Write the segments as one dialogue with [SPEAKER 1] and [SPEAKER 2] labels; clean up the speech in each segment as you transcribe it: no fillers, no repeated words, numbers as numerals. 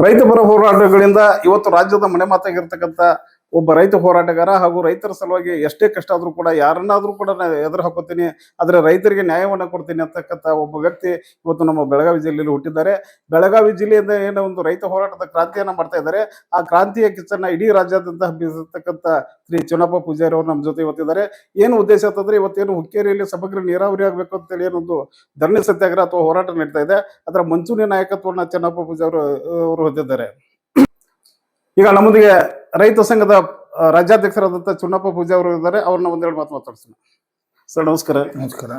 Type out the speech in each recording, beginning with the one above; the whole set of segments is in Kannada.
[SPEAKER 1] ರೈತ ಪರ ಹೋರಾಟಗಳಿಂದ ಇವತ್ತು ರಾಜ್ಯದ ಮನೆ ಮಾತಾಗಿರ್ತಕ್ಕಂಥ ಒಬ್ಬ ರೈತ ಹೋರಾಟಗಾರ ಹಾಗೂ ರೈತರ ಸಲುವಾಗಿ ಎಷ್ಟೇ ಕಷ್ಟ ಆದ್ರೂ ಕೂಡ ಯಾರನ್ನಾದ್ರೂ ಕೂಡ ನಾನು ಎದುರು ಹಾಕೋತೀನಿ, ಆದ್ರೆ ರೈತರಿಗೆ ನ್ಯಾಯವನ್ನ ಕೊಡ್ತೀನಿ ಅಂತಕ್ಕಂಥ ಒಬ್ಬ ವ್ಯಕ್ತಿ ಇವತ್ತು ನಮ್ಮ ಬೆಳಗಾವಿ ಜಿಲ್ಲೆಯಲ್ಲಿ ಹುಟ್ಟಿದ್ದಾರೆ. ಬೆಳಗಾವಿ ಜಿಲ್ಲೆಯಿಂದ ಏನೋ ಒಂದು ರೈತ ಹೋರಾಟದ ಕ್ರಾಂತಿಯನ್ನ ಮಾಡ್ತಾ ಇದ್ದಾರೆ. ಆ ಕ್ರಾಂತಿಯ ಕಿಚ್ಚನ್ನ ಇಡೀ ರಾಜ್ಯಾದ್ಯಂತ ಹಬ್ಬಿಸತಕ್ಕಂಥ ಶ್ರೀ ಚುನಪ್ಪ ಪೂಜಾರಿ ಅವರು ನಮ್ಮ ಜೊತೆ ಇವತ್ತಿದ್ದಾರೆ. ಏನು ಉದ್ದೇಶ ಅಂತಂದ್ರೆ ಇವತ್ತೇನು ಹುಕ್ಕೇರಿಯಲ್ಲಿ ಸಮಗ್ರ ನೀರಾವರಿ ಆಗ್ಬೇಕು ಅಂತೇಳಿ ಏನೊಂದು ಧರಣಿ ಸತ್ಯಾಗ್ರಹ ಅಥವಾ ಹೋರಾಟ ನಡೀತಾ ಇದೆ. ಅದರ ಮುಂಚೂಣಿ ನಾಯಕತ್ವವನ್ನು ಚನ್ನಪ್ಪ ಪೂಜಾರಿ ಅವರು ಹೊಂದಿದ್ದಾರೆ. ಈಗ ನಮ್ಮೊಂದಿಗೆ ರೈತ ಸಂಘದ ರಾಜ್ಯಾಧ್ಯಕ್ಷರಾದಂಥ ಚುನ್ನಪ್ಪ ಪೂಜಾ ಅವರು ಇದ್ದಾರೆ. ಅವ್ರನ್ನ ಒಂದೆರಡು ಮಾತು ಮಾತಾಡ್ಸೋಣ. ಸರ್ ನಮಸ್ಕಾರ.
[SPEAKER 2] ನಮಸ್ಕಾರ.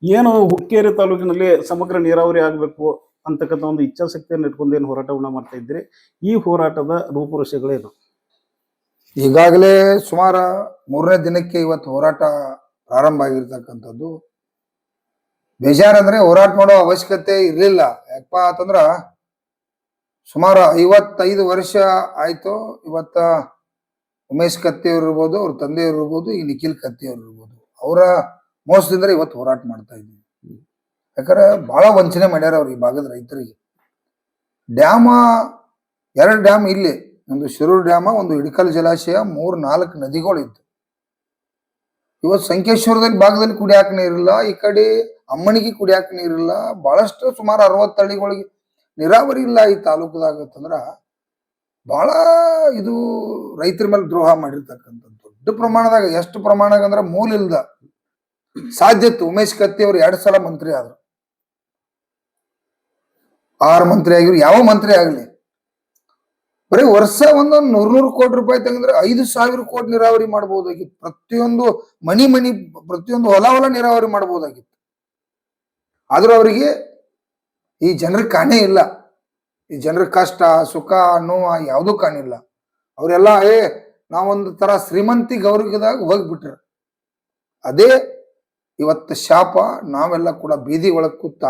[SPEAKER 1] ಏನು ಹುಕ್ಕೇರಿ ತಾಲೂಕಿನಲ್ಲಿ ಸಮಗ್ರ ನೀರಾವರಿ ಆಗಬೇಕು ಅಂತಕ್ಕಂಥ ಒಂದು ಇಚ್ಛಾಶಕ್ತಿಯನ್ನು ಇಟ್ಕೊಂಡು ಏನು ಹೋರಾಟವನ್ನ ಮಾಡ್ತಾ ಇದ್ದೀರಿ, ಈ ಹೋರಾಟದ ರೂಪುರೇಷೆಗಳೇನು?
[SPEAKER 2] ಈಗಾಗಲೇ ಸುಮಾರು 3ನೇ ದಿನಕ್ಕೆ ಇವತ್ತು ಹೋರಾಟ ಪ್ರಾರಂಭ ಆಗಿರ್ತಕ್ಕಂಥದ್ದು. ಬೇಜಾರಂದ್ರೆ ಹೋರಾಟ ಮಾಡೋ ಅವಶ್ಯಕತೆ ಇರಲಿಲ್ಲ. ಯಾಕಪ್ಪ ಅಂತಂದ್ರ ಸುಮಾರು 55 ವರ್ಷ ಆಯ್ತು. ಇವತ್ತ ಉಮೇಶ್ ಕತ್ತಿಯವ್ರು ಇರ್ಬೋದು, ಅವ್ರ ತಂದೆಯವ್ರು ಇರ್ಬೋದು, ಈ ನಿಖಿಲ್ ಕತ್ತಿಯವ್ರು ಇರ್ಬೋದು, ಅವರ ಮೋಸದಿಂದ ಇವತ್ತು ಹೋರಾಟ ಮಾಡ್ತಾ ಇದ್ದೀವಿ. ಯಾಕಂದ್ರೆ ಬಹಳ ವಂಚನೆ ಮಾಡ್ಯಾರ ಅವ್ರು ಈ ಭಾಗದ ರೈತರಿಗೆ. ಡ್ಯಾಮ 2 ಡ್ಯಾಮ್ ಇಲ್ಲಿ, ಒಂದು ಶಿರೂರು ಡ್ಯಾಮ, ಒಂದು ಇಡಕಲ್ ಜಲಾಶಯ, 3-4 ನದಿಗಳಿತ್ತು. ಇವತ್ತು ಸಂಕೇಶ್ವರದಲ್ಲಿ ಭಾಗದಲ್ಲಿ ಕುಡಿಯಾಕ ನೀರಿಲ್ಲ, ಈ ಕಡೆ ಅಮ್ಮಣಿಗೆ ಕುಡಿಯಾಕ ನೀರಿಲ್ಲ. ಬಹಳಷ್ಟು ಸುಮಾರು 60 ಹಳ್ಳಿಗಳಿಗೆ ನೀರಾವರಿ ಇಲ್ಲ ಈ ತಾಲೂಕದಾಗತ್ತಂದ್ರ ಬಹಳ ಇದು ರೈತರ ಮೇಲೆ ದ್ರೋಹ ಮಾಡಿರ್ತಕ್ಕಂಥದ್ದು ದೊಡ್ಡ ಪ್ರಮಾಣದಾಗ. ಎಷ್ಟು ಪ್ರಮಾಣದಾಗ ಅಂದ್ರ ಮೂಲ ಇಲ್ದ ಸಾಧ್ಯತೆ. ಉಮೇಶ್ ಕತ್ತಿ ಅವ್ರು 2 ಸಲ ಮಂತ್ರಿ ಆದ್ರು, 6 ಮಂತ್ರಿ ಆಗಿರು, ಯಾವ ಮಂತ್ರಿ ಆಗ್ಲಿ ಬರೀ ವರ್ಷ ಒಂದೊಂದು 100 ಕೋಟಿ ರೂಪಾಯಿ ತೆಗೆದ್ರೆ 5,000 ಕೋಟಿ ನೀರಾವರಿ ಮಾಡಬಹುದಾಗಿತ್ತು. ಪ್ರತಿಯೊಂದು ಮನಿ ಪ್ರತಿಯೊಂದು ಹೊಲ ನೀರಾವರಿ ಮಾಡಬಹುದಾಗಿತ್ತು. ಆದ್ರೂ ಅವರಿಗೆ ಈ ಜನರಿಗೆ ಕಾಣೇ ಇಲ್ಲ. ಈ ಜನರ ಕಷ್ಟ ಸುಖ ನೋವು ಯಾವುದೂ ಕಾಣಿಲ್ಲ. ಅವರೆಲ್ಲ ನಾವೊಂದು ತರ ಶ್ರೀಮಂತಿ ಗೌರವದಾಗ ಹೋಗ್ಬಿಟ್ರ. ಅದೇ ಇವತ್ತು ಶಾಪ. ನಾವೆಲ್ಲ ಕೂಡ ಬೀದಿ ಒಳಗ್ ಕೂತ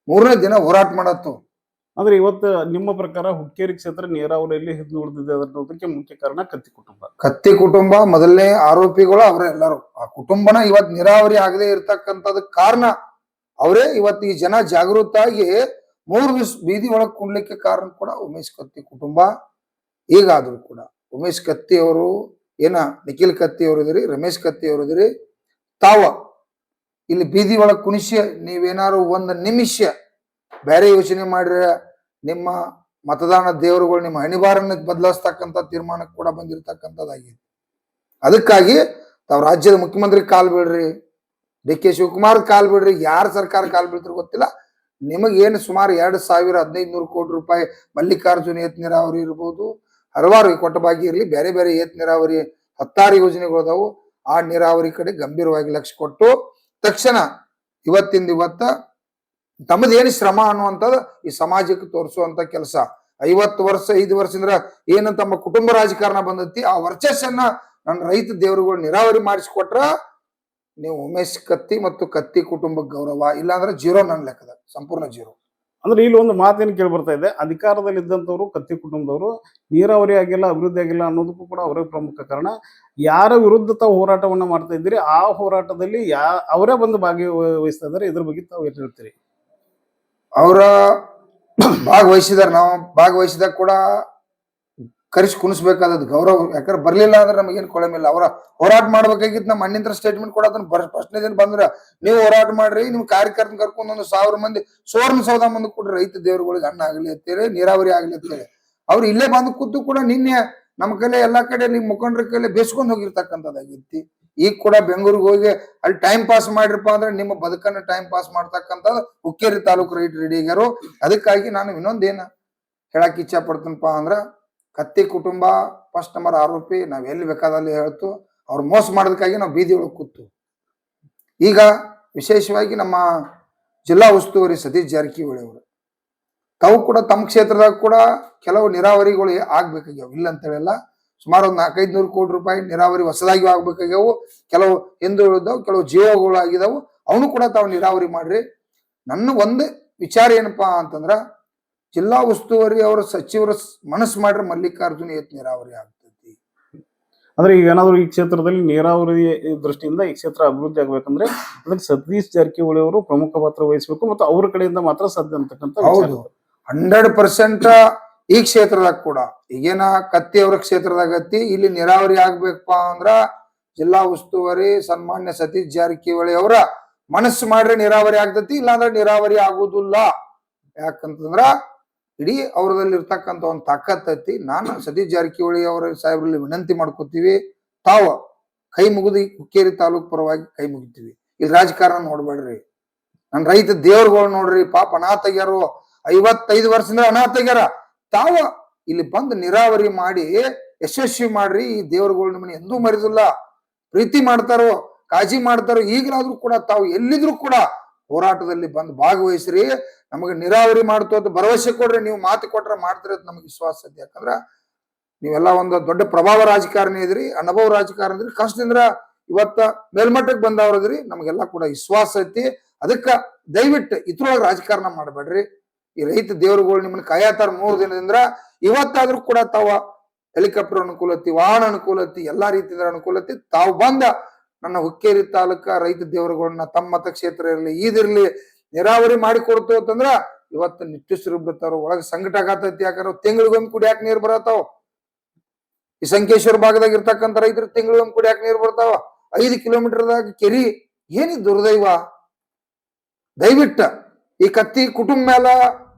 [SPEAKER 2] 3ನೇ ದಿನ ಹೋರಾಟ ಮಾಡತ್ತು.
[SPEAKER 1] ಅಂದ್ರೆ ಇವತ್ತು ನಿಮ್ಮ ಪ್ರಕಾರ ಹುಕ್ಕೇರಿ ಕ್ಷೇತ್ರ ನೀರಾವರಿಯಲ್ಲಿ ಹಿಂದುಳಿದಿದೆ ಅನ್ನೋದಕ್ಕೆ ಮುಖ್ಯ ಕಾರಣ ಕತ್ತಿ ಕುಟುಂಬ. ಮೊದಲನೇ ಆರೋಪಿಗಳು ಅವರೇ ಎಲ್ಲರೂ. ಆ ಕುಟುಂಬನ ಇವತ್ತು ನೀರಾವರಿ ಆಗದೆ ಇರ್ತಕ್ಕಂಥದಕ್ಕೆ ಕಾರಣ ಅವರೇ. ಇವತ್ತು ಈ ಜನ ಜಾಗೃತ ಆಗಿ 3 ದಿವಸ ಬೀದಿ ಒಳಗ್ ಕುಂಡ್ಲಿಕ್ಕೆ ಕಾರಣ ಕೂಡ ಉಮೇಶ್ ಕತ್ತಿ ಕುಟುಂಬ. ಈಗಾದ್ರೂ ಕೂಡ ಉಮೇಶ್ ಕತ್ತಿ ಅವರು ನಿಖಿಲ್ ಕತ್ತಿ ಅವರು ಇದ್ರಿ, ರಮೇಶ್ ಕತ್ತಿ ಅವರು ಇದ್ರಿ, ತಾವ ಇಲ್ಲಿ ಬೀದಿ ಒಳಗ್ ಕುಣಿಸಿ ನೀವೇನಾರು 1 ನಿಮಿಷ ಬೇರೆ ಯೋಚನೆ ಮಾಡ್ರೆ ನಿಮ್ಮ ಮತದಾನ ದೇವರುಗಳು ನಿಮ್ಮ ಹಣಿಬಾರನ್ನ ಬದಲಾಯಿಸ್ತಕ್ಕಂಥ ತೀರ್ಮಾನಕ್ಕೆ ಕೂಡ ಬಂದಿರತಕ್ಕಂಥದ್ದಾಗಿದೆ. ಅದಕ್ಕಾಗಿ ತಾವ್ ರಾಜ್ಯದ ಮುಖ್ಯಮಂತ್ರಿ ಕಾಲ್ ಬಿಡ್ರಿ, DK ಶಿವಕುಮಾರ್ ಕಾಲ್ ಬಿಡ್ರಿ, ಯಾರ ಸರ್ಕಾರ ಕಾಲ್ ಬೀಳ್ತಿರೋ ಗೊತ್ತಿಲ್ಲ. ನಿಮಗೇನು ಸುಮಾರು 2,500 ಕೋಟಿ ರೂಪಾಯಿ ಮಲ್ಲಿಕಾರ್ಜುನ ಏತ್ ನೀರಾವರಿ ಇರ್ಬೋದು, ಹಲವಾರು ಕೊಟ್ಟಭಾಗಿ ಇರಲಿ, ಬೇರೆ ಬೇರೆ ಏತ್ ನೀರಾವರಿ 10 ಯೋಜನೆಗಳು ಅದಾವು. ಆ ನೀರಾವರಿ ಕಡೆ ಗಂಭೀರವಾಗಿ ಲಕ್ಷ್ಯ ಕೊಟ್ಟು ತಕ್ಷಣ ಇವತ್ತ ತಮ್ಮದೇನು ಶ್ರಮ ಅನ್ನುವಂಥದ್ದು ಈ ಸಮಾಜಕ್ಕೆ ತೋರಿಸುವಂತ ಕೆಲಸ. 5 ವರ್ಷದಿಂದ ಏನು ತಮ್ಮ ಕುಟುಂಬ ರಾಜಕಾರಣ ಬಂದೈತಿ, ಆ ವರ್ಚಸ್ಸನ್ನ ನನ್ನ ರೈತ ದೇವರುಗಳು ನೀರಾವರಿ ಮಾಡಿಸ್ಕೊಟ್ರ ನೀವು ಉಮೇಶ್ ಕತ್ತಿ ಮತ್ತು ಕತ್ತಿ ಕುಟುಂಬಕ್ಕೆ ಗೌರವ, ಇಲ್ಲಾಂದ್ರೆ 0 ನನ್ನ ಲೆಕ್ಕದ, ಸಂಪೂರ್ಣ 0. ಅಂದ್ರೆ ಇಲ್ಲಿ ಒಂದು ಮಾತೇನು ಕೇಳಿ ಬರ್ತಾ ಇದೆ, ಅಧಿಕಾರದಲ್ಲಿ ಇದ್ದಂಥವ್ರು ಕತ್ತಿ ಕುಟುಂಬದವರು ನೀರಾವರಿ ಆಗಿಲ್ಲ, ಅಭಿವೃದ್ಧಿ ಆಗಿಲ್ಲ ಅನ್ನೋದಕ್ಕೂ ಕೂಡ ಅವರೇ ಪ್ರಮುಖ ಕಾರಣ. ಯಾರ ವಿರುದ್ಧ ತಾವು ಹೋರಾಟವನ್ನ ಮಾಡ್ತಾ ಇದ್ದೀರಿ, ಆ ಹೋರಾಟದಲ್ಲಿ ಅವರೇ ಬಂದು ಭಾಗವಹಿಸ್ತಾ ಇದ್ದಾರೆ. ಇದ್ರ ಬಗ್ಗೆ ತಾವು ಏನ್ ಹೇಳ್ತೀರಿ?
[SPEAKER 2] ಅವರ ಭಾಗವಹಿಸಿದಾರೆ. ನಾವು ಭಾಗವಹಿಸಿದಾಗ ಕೂಡ ಕರೆಸಿ ಕುಣಿಸ್ಬೇಕಾದದ್ದು ಗೌರವ. ಯಾಕಂದ್ರೆ ಬರ್ಲಿಲ್ಲ ಅಂದ್ರೆ ನಮಗೇನು ಕೊಳಮಿಲ್ಲ. ಅವರ ಹೋರಾಟ ಮಾಡ್ಬೇಕಾಗಿತ್ತು. ನಮ್ಮ ಅಣ್ಣಿಂತ್ರ ಸ್ಟೇಟ್ಮೆಂಟ್ ಕೂಡ ಫಸ್ಟ್ನೇ ದಿನ ಬಂದ್ರ ನೀವು ಹೋರಾಟ ಮಾಡ್ರಿ, ನಿಮ್ ಕಾರ್ಯಕರ್ತನ ಕರ್ಕೊಂಡು 1,000 ಮಂದಿ ಸುವರ್ಣ ಸೌಧ ಮಂದಿ ಕೂಡ ರೈತ ದೇವರುಗಳಿಗೆ ಅನ್ನ ಆಗ್ಲಿ ಅಂತೇಳಿ, ನೀರಾವರಿ ಆಗ್ಲಿ ಅಂತೇಳಿ ಅವ್ರು ಇಲ್ಲೇ ಬಂದು ಕೂತು ಕೂಡ ನಿನ್ನೆ ನಮ್ಮ ಕೈಲಿ ಎಲ್ಲಾ ಕಡೆ ನಿಮ್ ಮುಖಂಡರ ಕೈಲಿ ಬೇಸ್ಕೊಂಡ್ ಹೋಗಿರ್ತಕ್ಕಂಥದ್ದಾಗಿತ್ತು. ಈಗ ಕೂಡ ಬೆಂಗಳೂರಿಗೆ ಹೋಗಿ ಅಲ್ಲಿ ಟೈಮ್ ಪಾಸ್ ಮಾಡಿರಪ್ಪ ಅಂದ್ರೆ ನಿಮ್ಮ ಬದುಕನ್ನ ಟೈಮ್ ಪಾಸ್ ಮಾಡ್ತಕ್ಕಂಥದ್ದು ಹುಕ್ಕೇರಿ ತಾಲೂಕು ರೈತ ರೆಡಿ ಆಗ್ಯಾರು. ಅದಕ್ಕಾಗಿ ನಾನು ಇನ್ನೊಂದೇನ ಹೇಳಕ್ ಇಚ್ಛಾ ಪಡ್ತೀನಪ್ಪ ಅಂದ್ರ, ಕತ್ತಿ ಕುಟುಂಬ ಫಸ್ಟ್ ನಂಬರ್ ಆರೋಪಿ. ನಾವ್ ಎಲ್ಲಿ ಬೇಕಾದಲ್ಲಿ ಹೇಳ್ತು, ಅವ್ರು ಮೋಸ ಮಾಡೋದಕ್ಕಾಗಿ ನಾವು ಬೀದಿ ಒಳಗೆ ಕೂತು. ಈಗ ವಿಶೇಷವಾಗಿ ನಮ್ಮ ಜಿಲ್ಲಾ ಉಸ್ತುವಾರಿ ಸತೀಶ್ ಜಾರಕಿಹೊಳಿ ಅವರು ತಾವು ಕೂಡ ತಮ್ಮ ಕ್ಷೇತ್ರದಾಗ ಕೂಡ ಕೆಲವು ನೀರಾವರಿಗಳು ಆಗ್ಬೇಕಾಗ್ಯಾವ, ಇಲ್ಲ ಅಂತ ಹೇಳಿಲ್ಲ. ಸುಮಾರು 400-500 ಕೋಟಿ ರೂಪಾಯಿ ನೀರಾವರಿ ಹೊಸದಾಗಿ ಆಗ್ಬೇಕಾಗ್ಯಾವು. ಕೆಲವು ಹಿಂದುಳಿದವು, ಕೆಲವು ಜೀವಗಳು ಆಗಿದಾವು. ಅವನು ಕೂಡ ತಾವು ನೀರಾವರಿ ಮಾಡ್ರಿ. ನನ್ನ ಒಂದು ವಿಚಾರ ಏನಪ್ಪಾ ಅಂತಂದ್ರ, ಜಿಲ್ಲಾ ಉಸ್ತುವಾರಿ ಅವರ ಸಚಿವರು ಮನಸ್ಸು ಮಾಡ್ರೆ ಮಲ್ಲಿಕಾರ್ಜುನ ಏತ್ ನೀರಾವರಿ ಆಗ್ತೈತಿ.
[SPEAKER 1] ಅಂದ್ರೆ ಈಗ ಏನಾದ್ರು ಈ ಕ್ಷೇತ್ರದಲ್ಲಿ ನೀರಾವರಿ ದೃಷ್ಟಿಯಿಂದ ಈ ಕ್ಷೇತ್ರ ಅಭಿವೃದ್ಧಿ ಆಗ್ಬೇಕಂದ್ರೆ ಅದಕ್ಕೆ ಸತೀಶ್ ಜಾರಕಿಹೊಳಿ ಅವರು ಪ್ರಮುಖ ಪಾತ್ರ ವಹಿಸಬೇಕು ಮತ್ತು ಅವ್ರ ಕಡೆಯಿಂದ ಮಾತ್ರ ಸಾಧ್ಯ ಅಂತಕ್ಕಂಥ.
[SPEAKER 2] ಹೌದು, 100% ಈ ಕ್ಷೇತ್ರದಾಗ ಕೂಡ ಈಗೇನ ಕತ್ತಿ ಅವ್ರ ಕ್ಷೇತ್ರದಾಗ ಐತಿ, ಇಲ್ಲಿ ನೀರಾವರಿ ಆಗ್ಬೇಕಪ್ಪ ಅಂದ್ರ ಜಿಲ್ಲಾ ಉಸ್ತುವಾರಿ ಸನ್ಮಾನ್ಯ ಸತೀಶ್ ಜಾರಕಿಹೊಳಿ ಅವರ ಮನಸ್ಸು ಮಾಡ್ರೆ ನೀರಾವರಿ ಆಗ್ತತಿ, ಇಲ್ಲಾಂದ್ರೆ ನೀರಾವರಿ ಆಗುದಿಲ್ಲ. ಯಾಕಂತಂದ್ರ ಇಡೀ ಅವ್ರದಲ್ಲಿ ಇರ್ತಕ್ಕಂಥ ಒಂದು ತಾಕತ್ ಐತಿ. ನಾನು ಸತೀಶ್ ಜಾರಕಿಹೊಳಿ ಅವರ ಸಾಹೇಬ್ರಲ್ಲಿ ವಿನಂತಿ ಮಾಡ್ಕೋತೀವಿ, ತಾವು ಕೈ ಮುಗಿದು ಹುಕ್ಕೇರಿ ತಾಲೂಕ್ ಪರವಾಗಿ ಕೈ ಮುಗಿತೀವಿ. ಇಲ್ಲಿ ರಾಜಕಾರಣ ನೋಡ್ಬೇಡ್ರಿ, ನನ್ ರೈತ ದೇವ್ರುಗಳು ನೋಡ್ರಿ, ಪಾಪ ಅನಾಥಗ್ಯಾರು, 55 ವರ್ಷದಿಂದ ಅನಾಥಗ್ಯಾರ. ತಾವ ಇಲ್ಲಿ ಬಂದು ನೀರಾವರಿ ಮಾಡಿ ಯಶಸ್ವಿ ಮಾಡ್ರಿ. ಈ ದೇವ್ರುಗಳು ನಿಮ್ಮನ್ನ ಎಂದೂ ಮರಿದಿಲ್ಲ, ಪ್ರೀತಿ ಮಾಡ್ತಾರೋ, ಕಾಳಜಿ ಮಾಡ್ತಾರೋ. ಈಗಲಾದ್ರೂ ಕೂಡ ತಾವು ಎಲ್ಲಿದ್ರು ಕೂಡ ಹೋರಾಟದಲ್ಲಿ ಬಂದು ಭಾಗವಹಿಸ್ರಿ. ನಮಗೆ ನೀರಾವರಿ ಮಾಡ್ತು ಅಂತ ಭರವಸೆ ಕೊಡ್ರಿ, ನೀವು ಮಾತು ಕೊಟ್ರೆ ಮಾಡ್ತೀರಿ ಅಂತ ನಮಗೆ ವಿಶ್ವಾಸ ಐತಿ. ಯಾಕಂದ್ರ ನೀವೆಲ್ಲ ಒಂದು ದೊಡ್ಡ ಪ್ರಭಾವ ರಾಜಕಾರಣಿ ಇದ್ರಿ, ಅನುಭವ ರಾಜಕಾರಣ ಇದ್ರಿ, ಕಷ್ಟದಿಂದ ಇವತ್ತ ಮೇಲ್ಮಟ್ಟಕ್ಕೆ ಬಂದವ್ರದ್ರಿ. ನಮಗೆಲ್ಲ ಕೂಡ ವಿಶ್ವಾಸ ಐತಿ. ಅದಕ್ಕ ದಯವಿಟ್ಟು ಇದ್ರೊಳಗೆ ರಾಜಕಾರಣ ಮಾಡಬೇಡ್ರಿ. ಈ ರೈತ ದೇವರುಗಳು ನಿಮ್ಮನ್ನ ಕಾಯತಾರ 3 ದಿನದಿಂದ. ಇವತ್ತಾದ್ರೂ ಕೂಡ ತಾವ ಹೆಲಿಕಾಪ್ಟರ್ ಅನುಕೂಲತಿ, ವಾಹನ ಅನುಕೂಲತಿ, ಎಲ್ಲಾ ರೀತಿಯಿಂದ ಅನುಕೂಲತಿ. ತಾವು ಬಂದ ನನ್ನ ಹುಕ್ಕೇರಿ ತಾಲೂಕ ರೈತ ದೇವರುಗಳನ್ನ ತಮ್ಮ ಮತಕ್ಷೇತ್ರ ಇರಲಿ ಇದಿರ್ಲಿ ನೀರಾವರಿ ಮಾಡಿ ಕೊಡ್ತು ಅಂತಂದ್ರ ಇವತ್ತು ನಿಟ್ಟುಸಿರು ಬಿಡ್ತಾರ. ಒಳಗೆ ಸಂಕಟ ಆಗತೈತಿ. ಯಾಕಂದ್ರೆ ತಿಂಗಳಿಗೊಮ್ಮೆ ಕುಡಿಯಾಕ ನೀರ್ ಬರತಾವ. ಈ ಸಂಕೇಶ್ವರ ಭಾಗದಾಗ ಇರ್ತಕ್ಕಂಥ ರೈತರು ತಿಂಗಳಿಗೊಮ್ಮೆ ಕುಡಿಯಾಕ ನೀರ್ ಬರ್ತಾವ. 5 ಕಿಲೋಮೀಟರ್ದಾಗ ಕೆರಿ. ಏನಿ ದುರ್ದೈವ. ದಯವಿಟ್ಟ ಈ ಕತ್ತಿ ಕುಟುಂಬ ಮೇಲ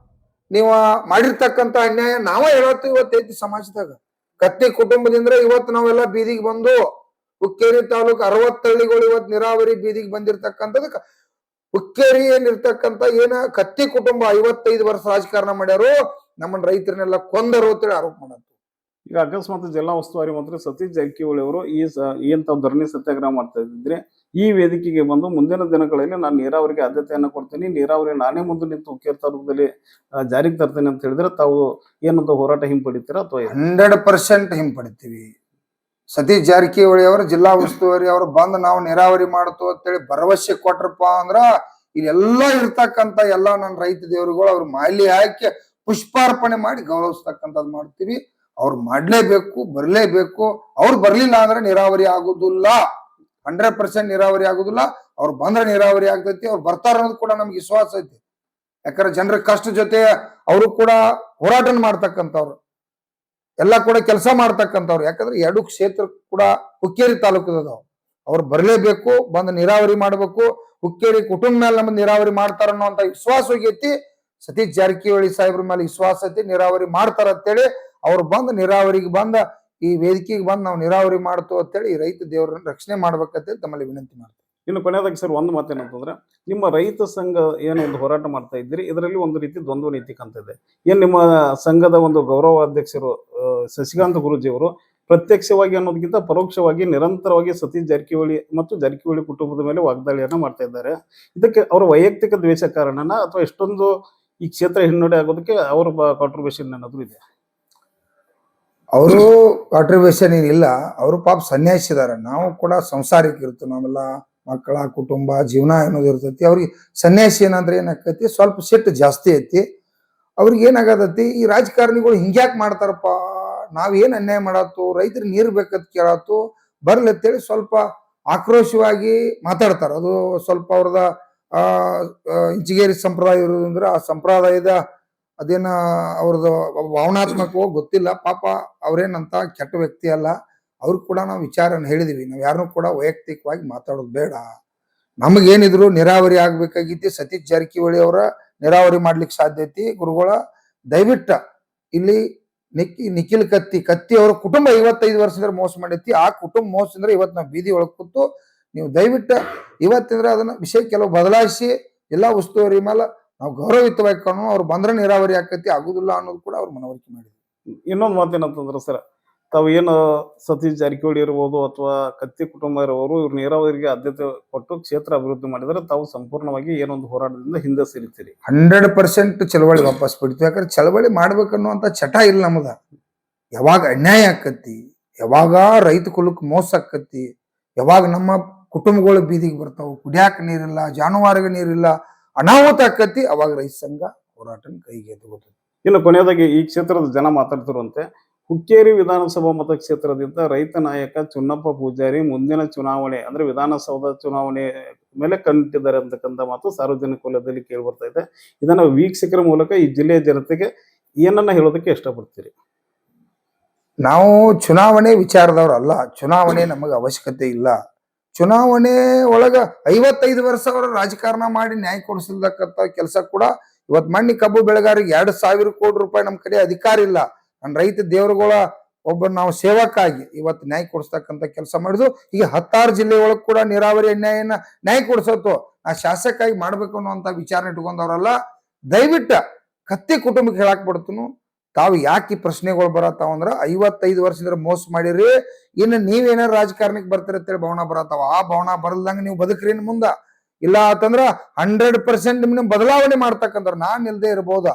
[SPEAKER 2] ನೀವ ಮಾಡಿರ್ತಕ್ಕಂಥ ಅನ್ಯಾಯ ನಾವ ಇವತ್ತೈತಿ ಸಮಾಜದಾಗ. ಕತ್ತಿ ಕುಟುಂಬದಿಂದ ಇವತ್ತು ನಾವೆಲ್ಲ ಬೀದಿಗೆ ಬಂದು ಹುಕ್ಕೇರಿ ತಾಲೂಕು 60 ಹಳ್ಳಿಗಳು ಇವತ್ತು ನೀರಾವರಿ ಬೀದಿಗೆ ಬಂದಿರ್ತಕ್ಕಂಥದಕ್ಕ ಹುಕ್ಕೇರಿಯಲ್ಲಿರ್ತಕ್ಕಂಥ ಏನ ಕತ್ತಿ ಕುಟುಂಬ 55 ವರ್ಷ ರಾಜಕಾರಣ ಮಾಡ್ಯಾರು, ನಮ್ಮನ್ನ ರೈತರನ್ನೆಲ್ಲ ಕೊಂದರು ಅಂತೇಳಿ ಆರೋಪ ಮಾಡಂತ.
[SPEAKER 3] ಈಗ ಅಕಸ್ಮಾತ್ ಜಿಲ್ಲಾ ಉಸ್ತುವಾರಿ ಮಂತ್ರಿ ಸತೀಶ್ ಜಾರಕಿಹೊಳಿ ಅವರು ಏನ್ ತಾವು ಧರಣಿ ಸತ್ಯಾಗ್ರಹ ಮಾಡ್ತಾ ಇದ್ರೆ ಈ ವೇದಿಕೆಗೆ ಬಂದು ಮುಂದಿನ ದಿನಗಳಲ್ಲಿ ನಾನು ನೀರಾವರಿಗೆ ಆದ್ಯತೆಯನ್ನು ಕೊಡ್ತೀನಿ, ನೀರಾವರಿ ನಾನೇ ಮುಂದೆ ನಿಂತು ಹುಕ್ಕೇರಿ ತಾಲೂಕದಲ್ಲಿ ಜಾರಿಗೆ ತರ್ತೇನೆ ಅಂತ ಹೇಳಿದ್ರೆ ತಾವು ಏನಂತ ಹೋರಾಟ ಹಿಂಪಡಿತೀರಾ ಅಥವಾ
[SPEAKER 2] 100% ಹಿಂಪಡಿತೀವಿ. ಸತೀಶ್ ಜಾರಕಿಹೊಳಿ ಅವರು ಜಿಲ್ಲಾ ಉಸ್ತುವಾರಿ ಅವರು ಬಂದು ನಾವು ನೀರಾವರಿ ಮಾಡ್ತು ಅಂತೇಳಿ ಭರವಸೆ ಕೊಟ್ರಪ್ಪ ಅಂದ್ರ ಇಲ್ಲೆಲ್ಲ ಇರ್ತಕ್ಕಂಥ ಎಲ್ಲಾ ನನ್ನ ರೈತ ದೇವರುಗಳು ಅವ್ರ ಮಾಲಿ ಹಾಕಿ ಪುಷ್ಪಾರ್ಪಣೆ ಮಾಡಿ ಗೌರವಿಸ್ತಕ್ಕಂಥದ್ದು ಮಾಡ್ತೀವಿ. ಅವ್ರು ಮಾಡ್ಲೇಬೇಕು, ಬರ್ಲೇಬೇಕು. ಅವ್ರು ಬರ್ಲಿಲ್ಲ ಅಂದ್ರೆ ನೀರಾವರಿ ಆಗುದಿಲ್ಲ. 100% ನೀರಾವರಿ ಆಗುದಿಲ್ಲ. ಅವ್ರು ಬಂದ್ರೆ ನೀರಾವರಿ ಆಗ್ತೈತಿ. ಅವ್ರು ಬರ್ತಾರ ಅನ್ನೋದು ಕೂಡ ನಮ್ಗೆ ವಿಶ್ವಾಸ ಐತಿ. ಯಾಕಂದ್ರೆ ಜನರ ಕಷ್ಟ ಜೊತೆ ಅವರು ಕೂಡ ಹೋರಾಟ ಮಾಡ್ತಕ್ಕಂಥವ್ರು, ಎಲ್ಲ ಕೂಡ ಕೆಲಸ ಮಾಡ್ತಕ್ಕಂಥವ್ರು. ಯಾಕಂದ್ರೆ 2 ಕ್ಷೇತ್ರ ಕೂಡ ಹುಕ್ಕೇರಿ ತಾಲೂಕದಾವ್. ಅವ್ರು ಬರ್ಲೇಬೇಕು, ಬಂದು ನೀರಾವರಿ ಮಾಡ್ಬೇಕು. ಹುಕ್ಕೇರಿ ಕುಟುಂಬ ಮೇಲೆ ನಮ್ಗೆ ನೀರಾವರಿ ಮಾಡ್ತಾರ ಅನ್ನೋಂತ ವಿಶ್ವಾಸ ಹೋಗೈತಿ. ಸತೀಶ್ ಜಾರಕಿಹೊಳಿ ಸಾಹೇಬ್ರ ಮೇಲೆ ವಿಶ್ವಾಸ ಐತಿ, ನೀರಾವರಿ ಮಾಡ್ತಾರ ಅಂತೇಳಿ. ಅವ್ರು ಬಂದು ನೀರಾವರಿಗೆ ಬಂದ ಈ ವೇದಿಕೆಗೆ ಬಂದು ನಾವು ನೀರಾವರಿ ಮಾಡ್ತು ಅಂತೇಳಿ ಈ ರೈತ ದೇವರನ್ನ ರಕ್ಷಣೆ ಮಾಡ್ಬೇಕಂತೇಳಿ ತಮ್ಮಲ್ಲಿ ವಿನಂತಿ ಮಾಡ್ತೀವಿ.
[SPEAKER 3] ಇನ್ನು ಕೊನೆಯದಾಗಿ ಸರ್ ಒಂದು ಮಾತೇನಂತಂದ್ರೆ, ನಿಮ್ಮ ರೈತ ಸಂಘ ಏನು ಒಂದು ಹೋರಾಟ ಮಾಡ್ತಾ ಇದ್ದೀರಿ, ಇದರಲ್ಲಿ ಒಂದು ರೀತಿ ದ್ವಂದ್ವ ನೀತಿ ಕಾಣ್ತಿದೆ. ಏನ್ ನಿಮ್ಮ ಸಂಘದ ಒಂದು ಗೌರವ ಅಧ್ಯಕ್ಷರು ಶಶಿಕಾಂತ್ ಗುರೂಜಿ ಅವರು ಪ್ರತ್ಯಕ್ಷವಾಗಿ ಅನ್ನೋದಕ್ಕಿಂತ ಪರೋಕ್ಷವಾಗಿ ನಿರಂತರವಾಗಿ ಸತೀಶ್ ಜಾರಕಿಹೊಳಿ ಮತ್ತು ಜಾರಕಿಹೊಳಿ ಕುಟುಂಬದ ಮೇಲೆ ವಾಗ್ದಾಳಿಯನ್ನ ಮಾಡ್ತಾ ಇದ್ದಾರೆ. ಇದಕ್ಕೆ ಅವರ ವೈಯಕ್ತಿಕ ದ್ವೇಷ ಕಾರಣನ ಅಥವಾ ಎಷ್ಟೊಂದು ಈ ಕ್ಷೇತ್ರ ಹಿನ್ನಡೆ ಆಗೋದಕ್ಕೆ ಅವರ ಕಾಂಟ್ರಿಬ್ಯೂಷನ್ ಏನಾದ್ರು ಇದೆ?
[SPEAKER 2] ಅವರು ಕಾಂಟ್ರಿಬ್ಯೂಷನ್ ಏನಿಲ್ಲ. ಅವರು ಪಾಪ ಸನ್ಯಾಸಿದಾರ. ನಾವು ಕೂಡ ಸಂಸಾರಿಕ ಇರ್ತೀವಿ. ನಾವೆಲ್ಲ ಮಕ್ಕಳ ಕುಟುಂಬ ಜೀವನ ಅನ್ನೋದು ಇರ್ತೈತಿ. ಅವ್ರಿಗೆ ಸನ್ಯಾಸಿ ಏನಂದ್ರೆ ಏನಾಕೈತಿ, ಸ್ವಲ್ಪ ಸಿಟ್ಟು ಜಾಸ್ತಿ ಐತಿ. ಅವ್ರಿಗೆ ಏನಾಗತೈತಿ, ಈ ರಾಜಕಾರಣಿಗಳು ಹಿಂಗ್ಯಾಕ್ ಮಾಡ್ತಾರಪ್ಪ, ನಾವೇನ್ ಅನ್ಯಾಯ ಮಾಡತ್ತು, ರೈತರಿಗೆ ನೀರ್ ಬೇಕಂತ ಕೇಳತ್ತು, ಬರ್ಲಿ ಅಂತೇಳಿ ಸ್ವಲ್ಪ ಆಕ್ರೋಶವಾಗಿ ಮಾತಾಡ್ತಾರ. ಅದು ಸ್ವಲ್ಪ ಅವ್ರದ ಇಂಚಿಗೇರಿ ಸಂಪ್ರದಾಯ ಇರೋದ್ರಿಂದ ಆ ಸಂಪ್ರದಾಯದ ಅದೇನ ಅವ್ರದ್ದು ಭಾವನಾತ್ಮಕವಾಗಿ ಗೊತ್ತಿಲ್ಲ. ಪಾಪ ಅವ್ರೇನಂತ ಕೆಟ್ಟ ವ್ಯಕ್ತಿ ಅಲ್ಲ. ಅವ್ರು ಕೂಡ ನಾವು ವಿಚಾರನ ಹೇಳಿದೀವಿ. ನಾವ್ ಯಾರನ್ನೂ ಕೂಡ ವೈಯಕ್ತಿಕವಾಗಿ ಮಾತಾಡೋದು ಬೇಡ. ನಮಗೇನಿದ್ರು ನೀರಾವರಿ ಆಗ್ಬೇಕಾಗಿತ್ತು. ಸತೀಶ್ ಜಾರಕಿಹೊಳಿ ಅವರ ನೀರಾವರಿ ಮಾಡ್ಲಿಕ್ಕೆ ಸಾಧ್ಯ ಐತಿ. ಗುರುಗಳ ದಯವಿಟ್ಟ ಇಲ್ಲಿ ನಿಖಿಲ್ ಕತ್ತಿ ಅವರ ಕುಟುಂಬ 55 ವರ್ಷದಿಂದ ಮೋಸ ಮಾಡೈತಿ. ಆ ಕುಟುಂಬ ಮೋಸದಿಂದ ಇವತ್ತು ನಾವು ಬೀದಿ ಒಳಗ್ ಕೂತು ನೀವು ದಯವಿಟ್ಟ ಇವತ್ತಿಂದ್ರೆ ಅದನ್ನ ವಿಷಯ ಕೆಲವು ಬದಲಾಯಿಸಿ ಎಲ್ಲಾ ಉಸ್ತುವಾರಿ ಮೇಲೆ ನಾವು ಗೌರವಯುತವಾಗಿ ಕಾಣೋಣ. ಅವ್ರು ಬಂದ್ರೆ ನೀರಾವರಿ ಆಕತಿ, ಆಗುದಿಲ್ಲ ಅನ್ನೋದು ಕೂಡ ಅವ್ರು ಮನವರಿಕೆ ಮಾಡಿದ್ರು.
[SPEAKER 3] ಇನ್ನೊಂದು ಮಾತೇನಂತಂದ್ರೆ ಸರ್, ತಾವು ಏನು ಸತೀಶ್ ಜಾರಕಿಹೊಳಿ ಇರ್ಬೋದು ಅಥವಾ ಕತ್ತಿ ಕುಟುಂಬ ಇರ್ಬೋದು, ಇವ್ರು ನೀರಾವರಿಗೆ ಆದ್ಯತೆ ಕೊಟ್ಟು ಕ್ಷೇತ್ರ ಅಭಿವೃದ್ಧಿ ಮಾಡಿದರೆ ತಾವು ಸಂಪೂರ್ಣವಾಗಿ ಏನೊಂದು ಹೋರಾಟದಿಂದ ಹಿಂದೆ ಸರಿತೀರಿ.
[SPEAKER 2] 100% ಚಳವಳಿ ವಾಪಸ್ ಬಿಡ್ತೀವಿ. ಯಾಕಂದ್ರೆ ಚಳವಳಿ ಮಾಡ್ಬೇಕನ್ನುವಂತ ಚಟ ಇಲ್ಲ ನಮ್ದ. ಯಾವಾಗ ಅನ್ಯಾಯ ಆಕತಿ, ಯಾವಾಗ ರೈತ ಕುಲಕ್ ಮೋಸ ಆಕತಿ, ಯಾವಾಗ ನಮ್ಮ ಕುಟುಂಬಗಳು ಬೀದಿಗೆ ಬರ್ತಾವ, ಕುಡಿಯಾಕ ನೀರಿಲ್ಲ, ಜಾನುವಾರಿಗೆ ನೀರಿಲ್ಲ, ಅನಾಹುತ ಆಕತಿ, ಅವಾಗ ರೈತ ಸಂಘ ಹೋರಾಟ ಕೈಗೆ ತಗೋತದೆ.
[SPEAKER 3] ಇನ್ನು ಕೊನೆಯದಾಗಿ ಈ ಕ್ಷೇತ್ರದ ಜನ ಮಾತಾಡ್ತಿರುವಂತೆ, ಹುಕ್ಕೇರಿ ವಿಧಾನಸಭಾ ಮತಕ್ಷೇತ್ರದಿಂದ ರೈತ ನಾಯಕ ಚುನ್ನಪ್ಪ ಪೂಜಾರಿ ಮುಂದಿನ ಚುನಾವಣೆ ಅಂದ್ರೆ ವಿಧಾನಸೌಧ ಚುನಾವಣೆ ಮೇಲೆ ಕಣ್ಣಿಟ್ಟಿದ್ದಾರೆ ಅಂತಕ್ಕಂಥ ಮಾತು ಸಾರ್ವಜನಿಕ ವಲಯದಲ್ಲಿ ಕೇಳಿ ಬರ್ತಾ ಇದೆ. ಇದನ್ನ ವೀಕ್ಷಕರ ಮೂಲಕ ಈ ಜಿಲ್ಲೆಯ ಜನತೆಗೆ ಏನನ್ನ ಹೇಳೋದಕ್ಕೆ ಇಷ್ಟಪಡ್ತೀರಿ?
[SPEAKER 2] ನಾವು ಚುನಾವಣೆ ವಿಚಾರದವ್ರಲ್ಲ. ಚುನಾವಣೆ ನಮಗೆ ಅವಶ್ಯಕತೆ ಇಲ್ಲ. ಚುನಾವಣೆ ಒಳಗ 55 ವರ್ಷ ಅವರು ರಾಜಕಾರಣ ಮಾಡಿ ನ್ಯಾಯ ಕೊಡಿಸಲ್ತಕ್ಕಂತ ಕೆಲಸ ಕೂಡ ಇವತ್ ಮಣ್ಣಿ ಕಬ್ಬು ಬೆಳೆಗಾರಿಗೆ 2,000 ಕೋಟಿ ರೂಪಾಯಿ ನಮ್ ಕಡೆ ಅಧಿಕಾರ ಇಲ್ಲ. ನನ್ನ ರೈತ ದೇವರುಗಳ ಒಬ್ಬ ನಾವು ಸೇವಕ್ಕಾಗಿ ಇವತ್ತು ನ್ಯಾಯ ಕೊಡಿಸ್ತಕ್ಕಂತ ಕೆಲಸ ಮಾಡಿದ್ವು. ಈಗ 16 ಜಿಲ್ಲೆ ಒಳಗ್ ಕೂಡ ನೀರಾವರಿ ಅನ್ಯಾಯನ ನ್ಯಾಯ ಕೊಡಿಸತ್ತು ನಾ ಶಾಸಕಾಗಿ ಮಾಡ್ಬೇಕು ಅನ್ನುವಂತ ವಿಚಾರ ಇಟ್ಕೊಂಡವ್ರಲ್ಲ. ದಯವಿಟ್ಟು ಕತ್ತಿ ಕುಟುಂಬಕ್ಕೆ ಹೇಳಾಕ್ ಬಿಡ್ತನು, ತಾವು ಯಾಕೆ ಈ ಪ್ರಶ್ನೆಗಳು ಬರತ್ತಾವ ಅಂದ್ರ 55 ವರ್ಷದಿಂದ ಮೋಸ ಮಾಡಿರಿ, ಇನ್ನು ನೀವೇನಾರ ರಾಜಕಾರಣಕ್ಕೆ ಬರ್ತೀರ ಅಂತೇಳಿ ಭಾವನಾ ಬರತ್ತಾವ. ಆ ಭಾವನಾ ಬರಲ್ದಂಗ ನೀವು ಬದುಕ್ರಿ ಮುಂದ. ಇಲ್ಲ ಅಂತಂದ್ರ 100% ನಿಮ್ನ ಬದಲಾವಣೆ ಮಾಡ್ತಕ್ಕಂಥ ನಾನ್ ಇಲ್ದೇ ಇರ್ಬೋದ,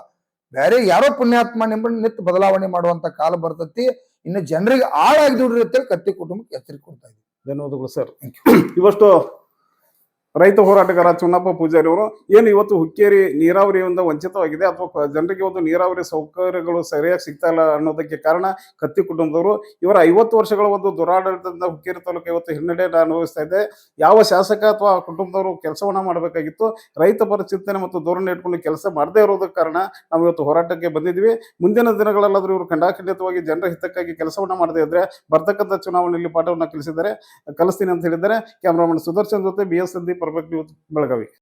[SPEAKER 2] ಬೇರೆ ಯಾರೋ ಪುಣ್ಯಾತ್ಮ ನಿಮ್ಮನ್ನ ನಿತ್ ಬದಲಾವಣೆ ಮಾಡುವಂತ ಕಾಲ ಬರ್ತತಿ. ಇನ್ನು ಜನರಿಗೆ ಆಳಾಗಿ ದುಡ್ರಿ ಅಂತೇಳಿ ಕತ್ತಿ ಕುಟುಂಬಕ್ಕೆ ಎಚ್ಚರಿಕೆ ಕೊಡ್ತಾ ಇದ್ದೀವಿ.
[SPEAKER 3] ಧನ್ಯವಾದಗಳು ಸರ್. ಇವಷ್ಟು ರೈತ ಹೋರಾಟಗಾರ ಚುನ್ನಪ್ಪ ಪೂಜಾರಿ ಅವರು ಏನು ಇವತ್ತು ಹುಕ್ಕೇರಿ ನೀರಾವರಿಯಿಂದ ವಂಚಿತವಾಗಿದೆ ಅಥವಾ ಜನರಿಗೆ ಒಂದು ನೀರಾವರಿ ಸೌಕರ್ಯಗಳು ಸರಿಯಾಗಿ ಸಿಗ್ತಾ ಇಲ್ಲ ಅನ್ನೋದಕ್ಕೆ ಕಾರಣ ಕತ್ತಿ ಕುಟುಂಬದವರು. ಇವರ 50 ವರ್ಷಗಳ ಒಂದು ದುರಾಡಳಿತದಿಂದ ಹುಕ್ಕೇರಿ ತಾಲೂಕು ಇವತ್ತು ಹಿನ್ನಡೆ ಅನುಭವಿಸ್ತಾ ಇದೆ. ಯಾವ ಶಾಸಕ ಅಥವಾ ಕುಟುಂಬದವರು ಕೆಲಸವನ್ನ ಮಾಡಬೇಕಾಗಿತ್ತು, ರೈತ ಪರ ಚಿಂತನೆ ಮತ್ತು ಧೋರಣೆ ಇಟ್ಕೊಂಡು ಕೆಲಸ ಮಾಡದೇ ಇರೋದಕ್ಕೆ ಕಾರಣ ನಾವು ಇವತ್ತು ಹೋರಾಟಕ್ಕೆ ಬಂದಿದ್ವಿ. ಮುಂದಿನ ದಿನಗಳಲ್ಲಾದರೂ ಇವರು ಖಂಡಿತವಾಗಿ ಜನರ ಹಿತಕ್ಕಾಗಿ ಕೆಲಸವನ್ನ ಮಾಡದೇ ಇದ್ರೆ ಬರ್ತಕ್ಕಂಥ ಚುನಾವಣೆಯಲ್ಲಿ ಪಾಠವನ್ನ ಕಲಿಸ್ತೀನಿ ಅಂತ ಹೇಳಿದ್ದಾರೆ. ಕ್ಯಾಮ್ರಾಮನ್ ಸುದರ್ಶನ್ ಜೊತೆ BS Sandeep, perfect news, Belagavi.